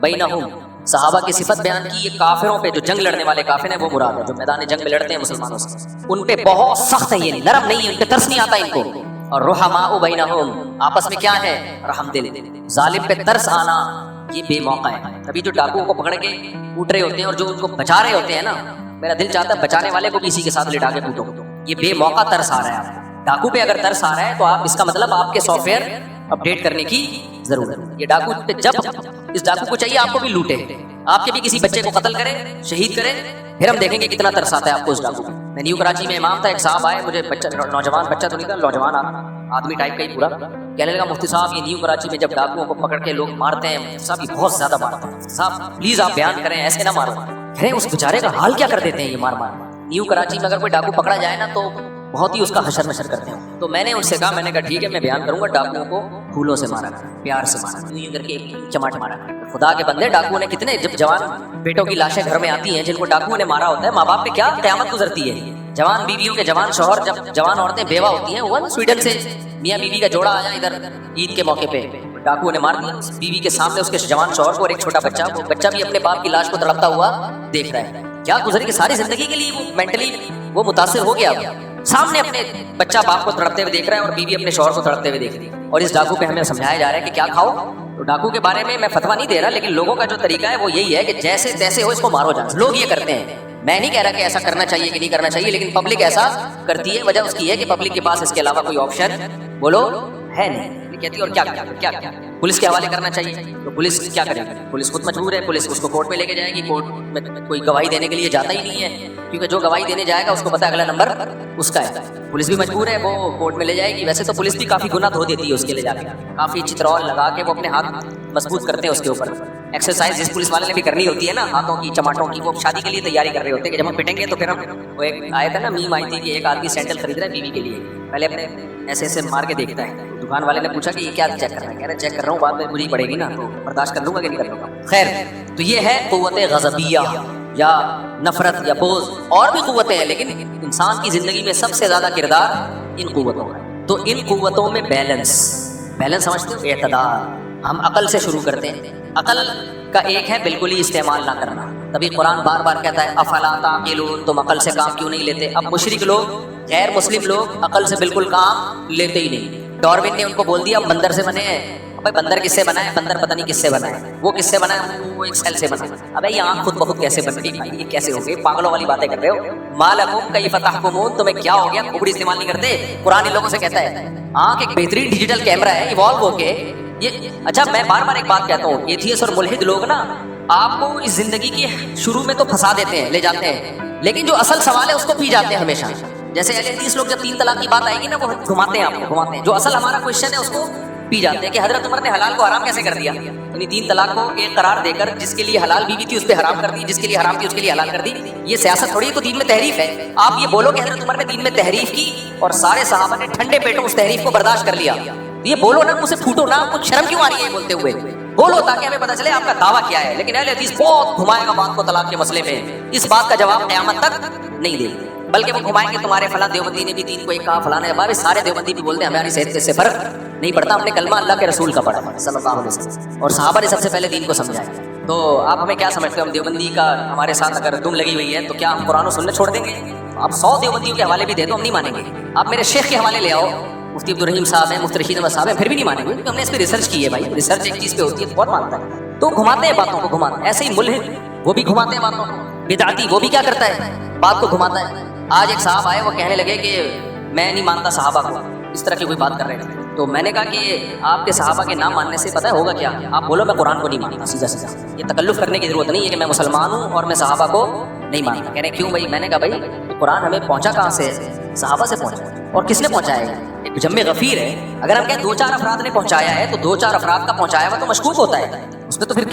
بینہم، صحابہ کی صفت بیان کی، یہ کافروں پہ جو جنگ لڑنے والے کافر ہیں وہ مراد ہے، جو میدان جنگ میں لڑتے ہیں مسلمانوں سے، ان پہ بہت سخت ہے، یہ نرم نہیں ہے، ان پہ ترس نہیں آتا ان کو. اور رحماء بینہم، آپس میں کیا ہے؟ رحم دل. ظالم پہ ترس آنا یہ بے موقع ہے. تبھی جو ڈاکوؤں کو پکڑ کے کوٹ رہے ہوتے ہیں اور جو ان کو بچا رہے ہوتے ہیں نا، میرا دل چاہتا ہے بچانے والے کو بھی اسی کے ساتھ لٹا کے کوٹو. یہ بے موقع ترس آ رہا ہے آپ کو. ڈاکو پہ اگر ترس آ رہا ہے تو آپ اس کا مطلب آپ کے سافٹ ویئر اپڈیٹ کرنے کی ضرورت ہے. یہ ڈاکو پہ جب اس ڈاکو کو چاہیے آپ کو بھی لوٹے، آپ کے بھی کسی بچے کو قتل کرے، شہید کرے، پھر ہم دیکھیں گے کتنا ترس آتا ہے آپ کو اس ڈاکو پہ. میں نیو کراچی میں امام تھا، ایک صاحب آئے، مجھے نوجوان بچہ تو نہیں تھا، نوجوان آدمی ٹائپ کا ہی پورا، کہنے لگا مفتی صاحب یہ نیو کراچی میں جب ڈاکوؤں کو پکڑ کے لوگ مارتے ہیں صاحب یہ بہت زیادہ مارتے ہیں، صاحب پلیز آپ بیان کریں ایسے نہ مارو. کہہ رہے اس بیچارے کا حال کیا کر دیتے ہیں یہ مار مار. نیو کراچی میں اگر کوئی ڈاکو پکڑا جائے نا تو بہت ہی اس کا حشر نشر کرتے ہیں. تو میں نے ان سے کہا، میں نے کہا ٹھیک ہے میں بیان کروں گا، ڈاکوؤں کو پھولوں سے مارا کر، پیار سے مارا کر، یوں کر کے چماٹ مارا کر. خدا کے بندے ڈاکوؤں نے کتنے، جب جوان بیٹوں کی لاشیں گھر میں آتی ہیں جن کو ڈاکوؤں نے مارا ہوتا ہے، ماں باپ پہ کیا قیامت گزرتی ہے. جوان بیویوں کے جوان شوہر، جب جوان عورتیں بیوہ ہوتی ہیں، وہ سویڈن سے میاں بیوی کا جوڑا آیا ادھر عید کے موقع پہ، ڈاکوؤں نے مار دیا بیوی کے سامنے اس کے جوان شوہر کو، اور ایک چھوٹا بچہ، وہ بچہ بھی اپنے باپ کی لاش کو تڑپتا ہوا دیکھ رہا ہے. کیا گزری کہ ساری زندگی کے لیے وہ مینٹلی وہ متاثر ہو گیا، سامنے اپنے بچہ باپ کو تڑپتے ہوئے دیکھ رہا ہے اور بیوی اپنے شوہر کو تڑپتے ہوئے دیکھ رہی ہے. اور اس ڈاکو پہ ہمیں سمجھایا جا رہا ہے کہ کیا کھاؤ. تو ڈاکو کے بارے میں فتویٰ نہیں دے رہا، لیکن لوگوں کا جو طریقہ ہے وہ یہی ہے کہ جیسے تیسے ہو اس کو مارو جا. لوگ یہ کرتے ہیں، میں نہیں کہہ رہا کہ ایسا کرنا چاہیے کہ نہیں کرنا چاہیے، لیکن پبلک ایسا کرتی ہے. وجہ اس کی ہے کہ پبلک کے پاس اس کے علاوہ کوئی آپشن بولو ہے نہیں. کہتی ہے اور کیا پولیس کے حوالے کرنا چاہیے. تو پولیس کیا کرے گی؟ پولیس خود مجبور ہے، پولیس اس کو کورٹ میں لے کے جائے گی. کورٹ میں کوئی گواہی دینے کے لیے جاتا ہی نہیں ہے، کیونکہ جو گواہی دینے جائے گا اس کو پتا ہے اگلا نمبر اس کا ہے. پولیس بھی مجبور ہے، وہ کورٹ میں لے جائے گی. ویسے تو پولیس بھی کافی گناہ دھو دیتی ہے اس کے لے جا کے، کافی چترول لگا کے وہ اپنے ہاتھ مضبوط کرتے ہیں اس کے اوپر. ایکسرسائز جس پولیس والے نے بھی کرنی ہوتی ہے نا ہاتھوں کی، چماٹوں کی، وہ شادی کے لیے تیاری کر رہے ہوتے ہیں کہ جب ہم پٹیں گے تو پھر ہم. وہ ایک آیا تھا نا میم آئی تھی کہ ایک آدمی سینڈل خرید رہا ہے بیوی کے لیے، پہلے اپنے ایسے ایسے مار کے دیکھتا ہے. دکان والے نے پوچھا کہ یہ کیا چیک کر رہا ہے؟ کہہ رہا ہے چیک کر رہا ہوں، بعد میں مجھے پڑے گی نا تو برداشت کر لوں گا کہ نہیں کر لوں گا. خیر، تو یہ ہے قوت غضبیہ یا نفرت یا بغض. اور بھی قوتیں ہیں لیکن انسان کی زندگی میں سب سے زیادہ کردار ان قوتوں کا ہے. تو ان قوتوں میں بیلنس سمجھتے ہو؟ اعتدال. ہم عقل سے شروع کرتے ہیں. عقل کا ایک ہے بالکل ہی استعمال نہ کرنا. تبھی قرآن بار بار کہتا ہے افلا تعقلون، تم عقل سے کام کیوں نہیں لیتے. اب مشرک لوگ، غیر مسلم لوگ عقل سے بالکل کام لیتے ہی نہیں. ڈاروین نے ان کو بول دیا بندر سے بنے ہیں. ابے بندر کس سے بنا ہے؟ بندر پتہ نہیں کس سے بنا ہے. وہ کس سے بنا ہے؟ وہ ایک سیل سے بنا ہے. ابے یہ آنکھ خود بخود کیسے بن گئی؟ یہ کیسے ہو گئی؟ پاگلوں والی باتیں کر رہے ہو. مالکم کیف تحکمون، تمہیں کیا ہو گیا؟ کھوپڑی استعمال نہیں کرتے. قرآن ان لوگوں سے کہتا ہے آنکھ ایک بہترین ڈیجیٹل کیمرہ ہے، ایوالو ہو کے یہ. اچھا میں بار بار ایک بات کہتا ہوں، ایتھیس اور ملحد لوگ نا آپ کو اس زندگی کی شروع میں تو پھنسا دیتے ہیں، لے جاتے ہیں، لیکن جو اصل سوال ہے اس کو پی جاتے ہیں ہمیشہ. جیسے اہل حدیث لوگ جب 3 طلاق کی بات آئے گی نا وہ گھماتے ہیں، آپ کو گھماتے ہیں. جو اصل ہمارا کوشچن ہے اس کو پی جاتے ہیں کہ حضرت عمر نے حلال کو حرام کیسے کر دیا. یعنی 3 طلاق کو ایک قرار دے کر جس کے لیے حلال بیوی تھی اس پہ حرام کر دی، جس کے لیے حرام تھی اس کے لیے حلال کر دی. یہ سیاست تھوڑی ہے، تو دین میں تحریف ہے. آپ یہ بولو کہ حضرت عمر نے دین میں تحریف کی اور سارے صحابہ نے ٹھنڈے پیٹوں اس تحریف کو برداشت کر لیا. یہ بولو نا، منہ سے پھوٹو نا. کچھ شرم کیوں آ رہی ہے یہ بولتے ہوئے؟ بولو تاکہ ہمیں پتہ چلے آپ کا دعویٰ کیا ہے. لیکن اہل حدیث بہت گھمائے گا بات کو طلاق کے مسئلے میں. اس بات کا جواب قیامت تک نہیں دے گی، بلکہ وہ گھمائیں گے تمہارے فلاں دیوبندی نے بھی دین کو ایک کہا، فلاں نے. بھائی سارے دیوبندی بھی بولتے ہیں ہماری صحت سے فرق نہیں پڑتا، ہم نے کلمہ اللہ کے رسول کا پڑھا صلی اللہ علیہ وسلم، اور صحابہ نے سب سے پہلے دین کو سمجھایا. تو آپ ہمیں کیا سمجھتے ہو؟ ہم دیوبندی کا ہمارے ساتھ اگر دم لگی ہوئی ہے تو کیا ہم قرآن و سنت چھوڑ دیں گے؟ آپ 100 دیوبندیوں کے حوالے بھی دے دو ہم نہیں مانیں گے. آپ میرے شیخ کے حوالے لے آؤ، مفتی عبدالرحیم صاحب ہیں، مفتی رشید احمد صاحب ہیں، پھر بھی نہیں مانیں گے کیونکہ ہم نے اس پہ ریسرچ کی ہے. بھائی ریسرچ ایک چیز پہ ہوتی ہے تو بہت مانتا ہے. تو گھماتے ہیں باتوں کو، گھماتے ہیں. ایسے ہی ملحد وہ بھی گھماتے ہیں باتوں کو. بدعتی وہ بھی کیا کرتا ہے؟ بات کو گھماتا ہے. آج ایک صاحب آئے، وہ کہنے لگے کہ میں نہیں مانتا صحابہ کو، اس طرح کی کوئی بات کر رہے تھے. تو میں نے کہا کہ آپ کے صحابہ کے نام ماننے سے پتہ ہوگا کیا؟ آپ بولو میں قرآن کو نہیں مانتا، سیدھا سیدھا. یہ تکلف کرنے کی ضرورت نہیں ہے کہ میں مسلمان ہوں اور میں صحابہ کو نہیں مانتا. کہہ رہے کیوں بھائی؟ میں نے کہا بھائی قرآن ہمیں پہنچا کہاں سے؟ صحابہ سے پہنچا. اور کس نے پہنچایا ہے؟ ایک جم غفیر ہے. اگر ہم کہیں 2-4 افراد نے پہنچایا ہے تو 2-4 افراد کا پہنچایا ہوا تو مشکوک ہوتا ہے اس میں. تو پھر